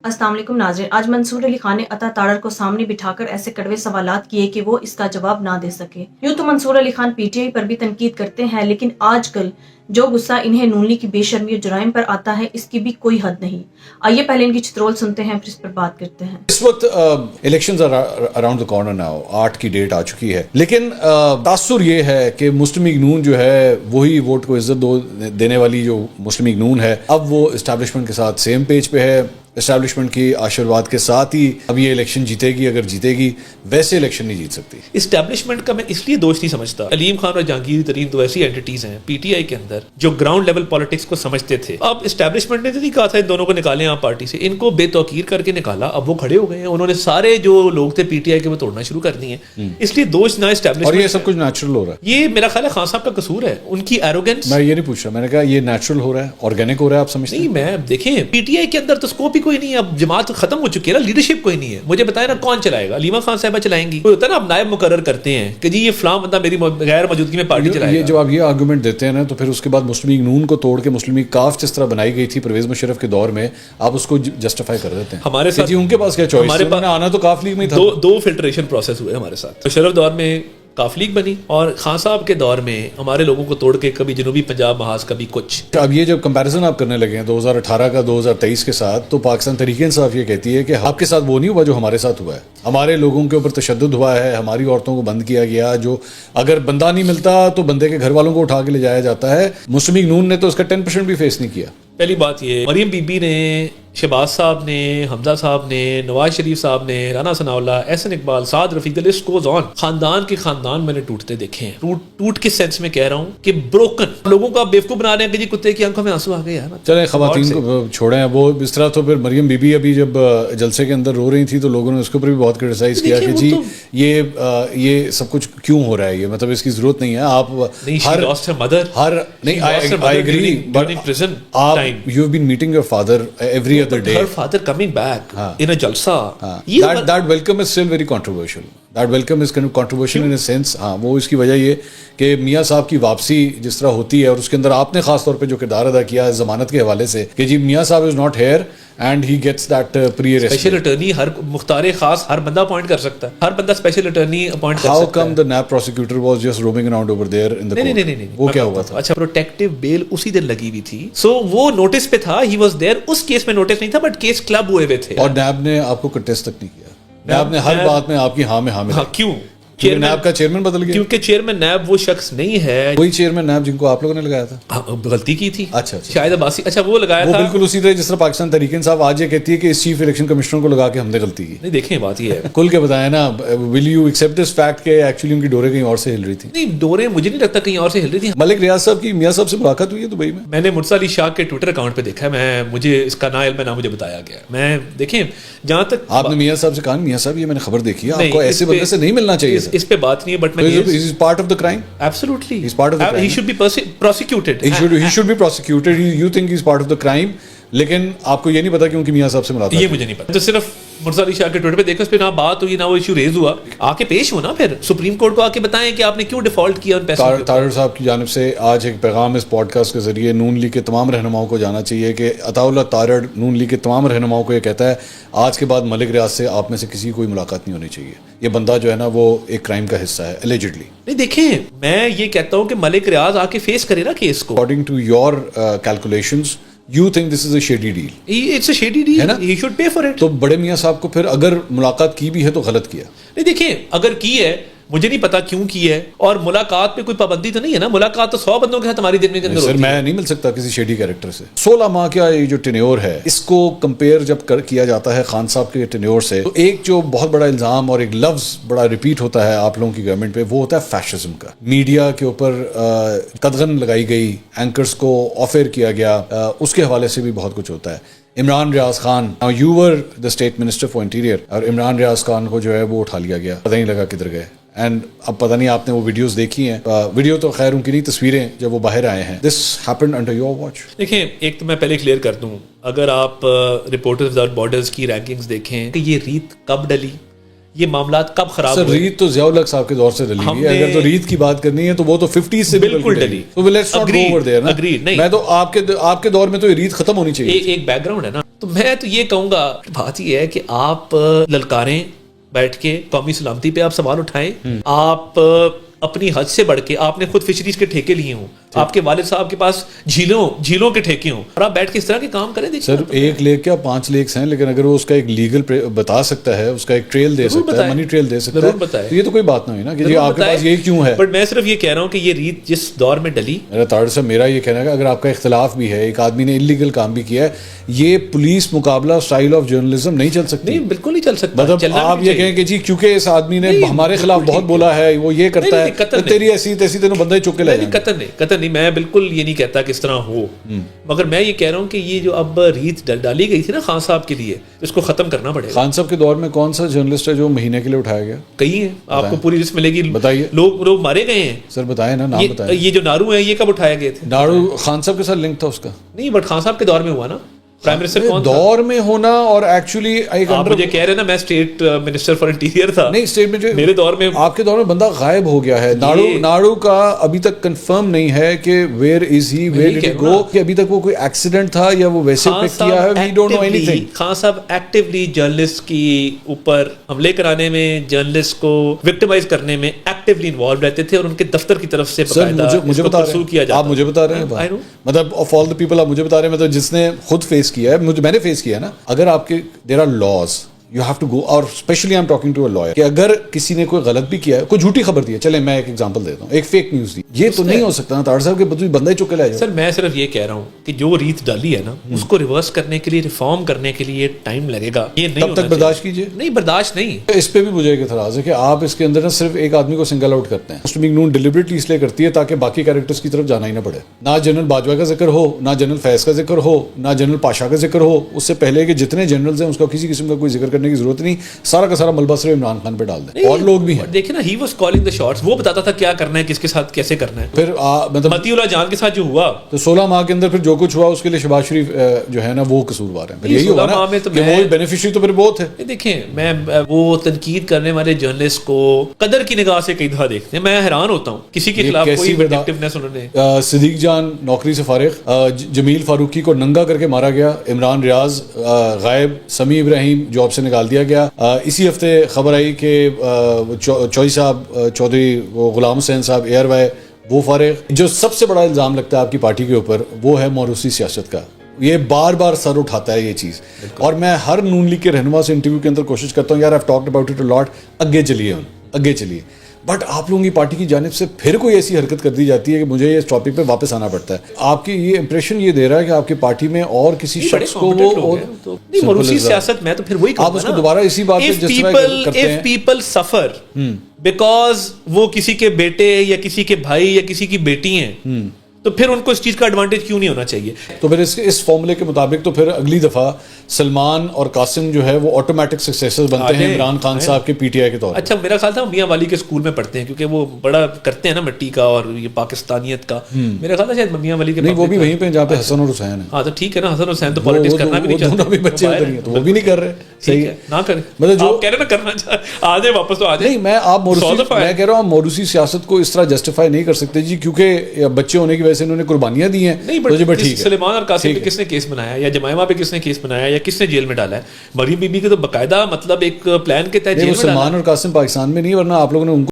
अस्सलाम वालेकुम नाज़रीन, आज मंसूर अली खान ने अता तारड़ को सामने बिठाकर ऐसे कड़वे सवालात किए कि वो इसका जवाब ना दे सके। यूं तो मंसूर अली खान पीटीआई पर भी तनकीद करते हैं, लेकिन आजकल जो गुस्सा इन्हें नून लीग की बेशर्मी और जुराइम पर आता है, इसकी भी कोई हद नहीं। आइए पहले इनकी चित्रोल सुनते हैं, फिर इस पर बात करते हैं। इस वक्त elections around the corner now, 8 की डेट आ चुकी है, लेकिन तासुर ये है कि मुस्लिम लीग नून जो है वही वोट को इज्जत देने वाली जो मुस्लिम लीग नून है, अब वो एस्टैब्लिशमेंट के साथ सेम पेज पे है। एस्टैब्लिशमेंट की आशीर्वाद के साथ ही अब ये इलेक्शन जीतेगी, अगर जीतेगी वैसे इलेक्शन नहीं जीत सकती। एस्टैब्लिशमेंट का मैं इसलिए दोष नहीं समझता, अलीम खान और जहांगीर तरीन तो ऐसी एंटिटीज हैं पीटीआई के अंदर जो ग्राउंड लेवल पॉलिटिक्स को समझते थे। अब एस्टैब्लिशमेंट ने तो नहीं कहा था इन दोनों को निकालें आप पार्टी से, इनको बेतौकीर करके निकाला। अब वो खड़े हो गए हैं, उन्होंने सारे जो लोग थे पीटीआई के वो तोड़ना शुरू कर दिए, इसलिए दोष ना एस्टैब्लिशमेंट। और ये सब कुछ नेचुरल हो रहा है, ये मेरा ख्याल है खान साहब का कसूर है, उनकी एरोगेंस। मैं ये नहीं पूछ रहा, मैंने कहा ये नेचुरल हो रहा है, ऑर्गेनिक हो रहा है, आप समझते नहीं। मैं देखें पीटीआई के अंदर तो स्कोप ही कोई नहीं है, अब जमात खत्म हो चुकी है ना, लीडरशिप कोई नहीं है। मुझे बताया ना कौन चलाएगा, अलीमा खान साहबा चलाएंगी। कोई होता है ना, आप नायब मुकर्रर करते हैं कि जी ये फलां बंदा मेरी गैर मौजूदगी में पार्टी चलाएगा। ये जब आप ये आर्गुमेंट देते हैं ना, तो फिर उसके बाद मुस्लिम लीग नून को तोड़ के मुस्लिम लीग काफ जिस तरह बनाई गई थी परवेज मुशर्रफ के दौर में, आप उसको जस्टिफाई कर देते हैं। हमारे साथ जी उनके पास क्या चॉइस, हमारे पास आना तो काफ लीग में था। दो फिल्ट्रेशन प्रोसेस हुए हमारे साथ। मुशर्रफ दौर में काफ लीग बनी और खान साहब के दौर में हमारे लोगों को तोड़ के कभी जनूबी पंजाब महाज, कभी कुछ। अब ये जब कंपैरिजन आप करने लगे हैं 2018 का 2023 के साथ, तो पाकिस्तान तहरीक इंसाफ ये कहती है कि आपके साथ वो नहीं हुआ जो हमारे साथ हुआ है। हमारे लोगों के ऊपर तशद्दुद हुआ है, हमारी औरतों को बंद किया गया, जो अगर बंदा नहीं मिलता तो बंदे के घर वालों को उठा के ले जाया जाता है। मुस्लिम लीग नून ने तो उसका 10% भी फेस नहीं किया। पहली बात ये, मरियम बीबी ने, शहबाज साहब ने, हमजा साहब ने, नवाज शरीफ साहब ने, Rana Sanaullah, Ahsan Iqbal, Saad Rafique, the list goes on. खानदान के खानदान मैंने टूटते देखे हैं। टूट के सेंस में कह रहा हूँ कि ब्रोकन लोगों को आप बेवकूफ बना रहे हैं कि जी कुत्ते की आंखों में आंसू आ गए यार। चले खवातीन को छोड़े हैं वो इस तरह। तो फिर मरियम बीबी अभी जब जलसे के अंदर रो रही थी तो लोगों ने उसके ऊपर भी बहुत क्रिटिसाइज किया कि जी ये सब कुछ क्यों हो रहा है, ये मतलब इसकी जरूरत नहीं है। आप हर नहीं, आई एग्री, बट आप you have been meeting your father every other day, her father coming back in a jalsa. That welcome is still very controversial. That welcome is kind of controversial in a sense. हाँ, वो इसकी वजह ये कि मियाँ साहब की वापसी जिस तरह होती है, और उसके अंदर आपने खास तौर पे जो किरदार अदा किया है जमानत के हवाले से कि जी मियाँ साहब is not here and he gets that pre arrest. Special attorney हर मुख्तार खास हर बंदा अपॉइंट कर सकता है, हर बंदा स्पेशल अटॉर्नी अपॉइंट कर सकता है। How come the NAB prosecutor was just roaming around over there in the court? नहीं, वो क्या हुआ था? अच्छा, प्रोटेक्टिव बेल उसी दिन लगी हुई थी, सो वो नोटिस पे था, ही वाज देयर। उस केस में नोटिस नहीं था, बट केस क्लब हुए हुए थे, और नैब ने आपको कंटेस्ट तक नहीं किया। नैब ने हर बात में आपकी हाँ में हाँ में। क्यों? नैब का चेयरमैन बदल गया, क्योंकि चेयरमैन नैब वो शख्स नहीं है। वही चेयरमैन नैब जिनको आप लोगों ने लगाया था। गलती की थी अच्छा, शायद अब्बासी, अच्छा वो लगाया था बिल्कुल उसी तरह जिस तरह पाकिस्तान तहरीक इंसाफ आज ये कहती है कि इस चीफ इलेक्शन कमिश्नर को लगा के हमने गलती की। नहीं, देखें बात ये है, खुल के बताया ना, will you accept this fact कि एक्चुअली उनकी डोरे कहीं और से हिल रही थी? नहीं, डोरे मुझे नहीं लगता कहीं और से हिल रही थी। मलिक रियाज साहब की मियाँ साहब से मुलाकात हुई है दुबई में? मैंने मुर्तज़ा अली शाह के ट्विटर अकाउंट पे देखा है, मुझे इसका ना इल्म है ना मुझे बताया गया। मैं देखें जहाँ तक आपने मियाँ साहब से कहा, मियाँ साहब ये मैंने खबर देखी है, आपको ऐसे बंदे से नहीं मिलना चाहिए। इस पे बात नहीं है, बट मैं Is part of the crime? Absolutely. He's part of the crime. He should be prosecuted. He should be prosecuted. You think he's part of the crime? लेकिन आपको ये नहीं पता कि उनकी मियाँ साहब से मुलाकात? ये मुझे नहीं पता, तो सिर्फ मुर्तज़ा अली शाह के ट्विटर पे देखा, उस पे ना बात हुई ना वो इशू रेज हुआ। आके पेश हो ना, फिर सुप्रीम कोर्ट को आके बताएं कि आपने क्यों डिफॉल्ट किया उन पैसों पे। तारड़ साहब की जानिब से आज एक पैगाम इस पॉडकास्ट के जरिए नून लीग के तमाम रहनुमाओं को जाना चाहिए कि अताउल्लाह तारड़ नून लीग के तमाम रहनुमाओं को ये कहता है, आज के बाद मलिक रियाज से आप में से किसी की कोई मुलाकात नहीं होनी चाहिए। ये बंदा जो है ना वो एक क्राइम का हिस्सा है एलिजिडली। नहीं, देखें मैं ये कहता हूँ कि मलिक रियाज आके फेस करे ना केस को। According to your calculations You think this is a shady deal? It's a shady deal. है ना? He should pay for it. तो बड़े मियाँ साहब को फिर अगर मुलाकात की भी है तो गलत किया। नहीं, देखिए अगर की है, मुझे नहीं पता क्यों की है, और मुलाकात पे कोई पाबंदी तो नहीं है ना। मुलाकात तो 100 बंदों के साथ हमारी दिन के अंदर होती है। मैं नहीं मिल सकता किसी शेडी कैरेक्टर से। 16 माह का ये जो टेन्योर है, इसको कंपेयर जब किया जाता है खान साहब के टेन्योर से, तो एक जो बहुत बड़ा इल्जाम और एक लफ्ज बड़ा रिपीट होता है आप लोगों की गवर्नमेंट पे, वो होता है फैशिज्म का। मीडिया के ऊपर कदगन लगाई गई, एंकर्स को ऑफेयर किया गया, उसके हवाले से भी बहुत कुछ होता है। Imran Riaz Khan, you were the state minister for interior, और इमरान रियाज खान को जो है वो उठा लिया गया, पता नहीं लगा किधर गए। एंड अब पता नहीं आपने वो वीडियोस देखी हैं, वीडियो तो खैर उनकी नहीं, तस्वीरें जब वो बाहर आए हैं। This happened under your watch. देखिए, एक तो मैं पहले क्लियर कर दूं, अगर आप रिपोर्टर्स विदाउट बॉर्डर्स की रैंकिंग्स देखें कि ये रीत कब डली, ये मामलात कब खराब हुए। रीत तो ज़ियाउल हक साहब के दौर से डली है। अगर तो रीत की बात करनी है तो वो तो 50 से बिल्कुल डली। तो let's not go over there ना। नहीं, मैं तो आपके दौर में तो ये रीत खत्म होनी चाहिए। एक बैकग्राउंड है ना, تو میں تو یہ کہوں گا بات یہ ہے کہ آپ للکاریں بیٹھ کے قومی سلامتی پہ آپ سوال اٹھائیں, آپ اپنی حد سے بڑھ کے, آپ نے خود فشریز کے ٹھیکے لیے ہوں, آپ کے والد صاحب کے پاس جھیلوں کے ٹھیکے ہوں, اور آپ بیٹھ کے اس طرح کے کام کریں. سر 1 لیک کیا 5 لیکس ہیں, لیکن اگر وہ اس کا ایک لیگل بتا سکتا ہے, اس کا ایک ٹریل دے سکتا ہے, منی ٹریل دے سکتا ہے, تو یہ تو کوئی بات نہ ہوئی نا کہ جی آپ کے پاس یہ کیوں ہے. بٹ میں صرف یہ کہہ رہا ہوں کہ یہ ریت جس دور میں ڈلی, میرا طاہر صاحب میرا یہ کہنا ہے کہ اگر آپ کا اختلاف بھی ہے, ایک آدمی نے انلیگل کام بھی کیا ہے, یہ پولیس مقابلہ اسٹائل آف جرنلزم نہیں چل سکتی. نہیں بالکل نہیں چل سکتا. مطلب آپ یہ کہیں کہ جی کیونکہ اس آدمی نے ہمارے خلاف بہت بولا ہے, وہ یہ کرتا ہے, تیری ایسی تیسی تینوں بندہ چک کے لے جائیں. قطر نہیں, میں بالکل یہ نہیں کہتا کہ اس طرح ہو, مگر میں یہ کہہ رہا ہوں کہ یہ جو اب ریت ڈالی گئی تھی نا خان صاحب کے لیے, اس کو ختم کرنا پڑے گا. خان صاحب کے دور میں کون سا جرنلسٹ ہے جو مہینے کے لیے اٹھایا گیا؟ کئی ہیں, آپ کو پوری لسٹ ملے گی. بتائیے. لوگ مارے گئے ہیں. سر بتائیں نا, نام بتائیں. یہ جو نارو ہیں یہ کب اٹھائے گئے تھے؟ نارو خان صاحب کے ساتھ لنک تھا اس کا؟ نہیں, بٹ خان صاحب کے دور میں ہوا نا. پرائم منسٹر کون دور میں ہونا, اور ایکچولی آپ مجھے کہہ رہے نا میں اسٹیٹ منسٹر فار انٹیریئر تھا. نہیں, اسٹیٹ میں میرے دور میں, آپ کے دور میں بندہ غائب ہو گیا ہے. ناڑو کا ابھی تک کنفرم نہیں ہے کہ ویئر از ہی, ویئر ڈڈ ہی گو, کہ ابھی تک وہ کوئی ایکسیڈنٹ تھا یا وہ ویسے پک کیا ہے, we don't know anything. Khan sahab actually journalist کی اوپر حملے کرانے میں, جرنلسٹ کو وکٹمائز کرنے میں ایکٹیولی انوالو رہتے تھے, اور ان کے دفتر کی طرف سے مجھے بتا رہے ہیں, آپ مجھے بتا رہے ہیں, مطلب آف آل دی پیپل آپ مجھے بتا رہے ہیں, مطلب جس نے خود فیس کیا ہے, میں نے فیس کیا ہے نا. اگر آپ کے there are laws, you have to go, اور especially I am talking to a lawyer, کہ اگر کسی نے کوئی غلط بھی کیا ہے, کوئی جھوٹی خبر دی ہے, چلے میں ایک ایگزامپل دیتا ہوں, ایک فیک نیوز دی, یہ تو نہیں ہو سکتا نا طاہر صاحب کہ بندہ ہی چک کے لے جائے. سر میں صرف یہ کہہ رہا ہوں کہ جو ریت ڈالی ہے نا, اس کو ریورس کرنے کے لیے, ریفارم کرنے کے لیے ٹائم لگے گا. یہ نہیں تب تک برداشت کیجیے. نہیں برداشت نہیں. اس پہ بھی مجھے ایک اعتراض ہے کہ آپ اس کے اندر صرف ایک آدمی کو سنگل آؤٹ کرتے ہیں. مسلم نون ڈیلیبریٹلی اس لیے کرتی ہے تاکہ باقی کیریکٹرز کی طرف جانا ہی نہ پڑے. نہ جنرل باجوہ کا ذکر ہو, نہ جنرل فیض کا ذکر ہو, نہ جنرل پاشا کا ذکر ہو. اس سے پہلے کہ جتنے جنرلز ہیں اس کا کسی قسم کا کوئی ذکر کرنے کی ضرورت نہیں, سارا کا سارا ملبہ صرف عمران خان پہ ڈال دیں. اور لوگ بھی ہیں, دیکھیں نا, he was calling the shots, وہ بتاتا تھا کیا کرنا ہے, کس کے ساتھ کیسے کرنا ہے. پھر مطلب متی اللہ جان کے ساتھ جو ہوا تو 16 ماہ کے اندر پھر جو کچھ ہوا اس کے لیے شہباز شریف جو ہے نا وہ قصوروار ہیں. پھر یہی ہوگا نا کہ وہ بینیفیشری تو پھر بہت ہے. دیکھیں میں وہ تنقید کرنے والے جرنلسٹ کو قدر کی نگاہ سے کئی دفعہ دیکھتے ہیں, میں حیران ہوتا ہوں کسی کے خلاف کوئی وینڈکٹیونیس انہوں نے. صدیق جان نوکری سے فارغ, جمیل فاروقی کو ننگا کر کے مارا گیا, عمران ریاض غائب, سمیع ابراہیم جاب سے نکال دیا گیا. اسی ہفتے خبر آئی کہ چوئی صاحب چودھری, وہ غلام حسین صاحب ایئر وائی, وہ فارغ. جو سب سے بڑا الزام لگتا ہے آپ کی پارٹی کے اوپر وہ ہے موروثی سیاست کا. یہ بار بار سر اٹھاتا ہے یہ چیز, اور میں ہر نون لیگ کے رہنما سے انٹرویو کے اندر کوشش کرتا ہوں, یار I talked about it a lot, آگے چلیے. بٹ آپ لوگوں کی پارٹی کی جانب سے پھر کوئی ایسی حرکت کر دی جاتی ہے کہ مجھے اس ٹاپک پہ واپس آنا پڑتا ہے. آپ کی یہ امپریشن یہ دے رہا ہے کہ آپ کی پارٹی میں اور کسی شخص کو وہ موروثی سیاست, میں تو پھر وہی آپ اس کو دوبارہ اسی بات پہ جس طرح کرتے ہیں. If people suffer because وہ کسی کے بیٹے یا کسی کے بھائی یا کسی کی بیٹی ہیں, تو پھر ان کو اس چیز کا ایڈوانٹیج کیوں نہیں ہونا چاہیے؟ تو پھر اس فارمولے کے مطابق تو پھر اگلی دفعہ سلمان اور قاسم جو ہے وہ آٹومیٹک سکسیسرز بنتے ہیں عمران خان صاحب کے پی ٹی آئی کے طور پر. اچھا میرا خیال تھا میاں والی کے اسکول میں پڑھتے ہیں, کیونکہ وہ بڑا کرتے ہیں نا مٹی کا اور یہ پاکستانیت کا. میرا خیال تھا شاید میاں والی کے, نہیں وہ بھی وہیں پہ جہاں پہ حسن اور حسین ہیں. ہاں تو ٹھیک ہے نا, حسن حسین تو پالیٹکس کرنا بھی نہیں چاہتے, بھی بچے ادھر ہی ہیں تو وہ بھی نہیں کر رہے. صحیح ہے, نہ کریں. مطلب جو کہہ رہے نا کرنا چاہے آ جائے واپس, تو آ جائے. نہیں, میں کہہ رہا ہوں موروثی سیاست کو اس طرح جسٹیفائی نہیں کر سکتے جی, کیونکہ بچے ہونے کی وجہ سے انہوں نے قربانیاں دی ہیں. نہیں, سلیمان اور قاسم پہ کس نے کیس بنایا, یا جمائمہ پہ کس نے کیس بنایا, یا کس نے جیل میں ڈالا ہے؟ مریم بی بی کے تو باقاعدہ مطلب ایک پلان کے تحت جیل میں ڈالا. سلمان اور قاسم پاکستان میں نہیں, ورنہ آپ لوگوں نے ان کو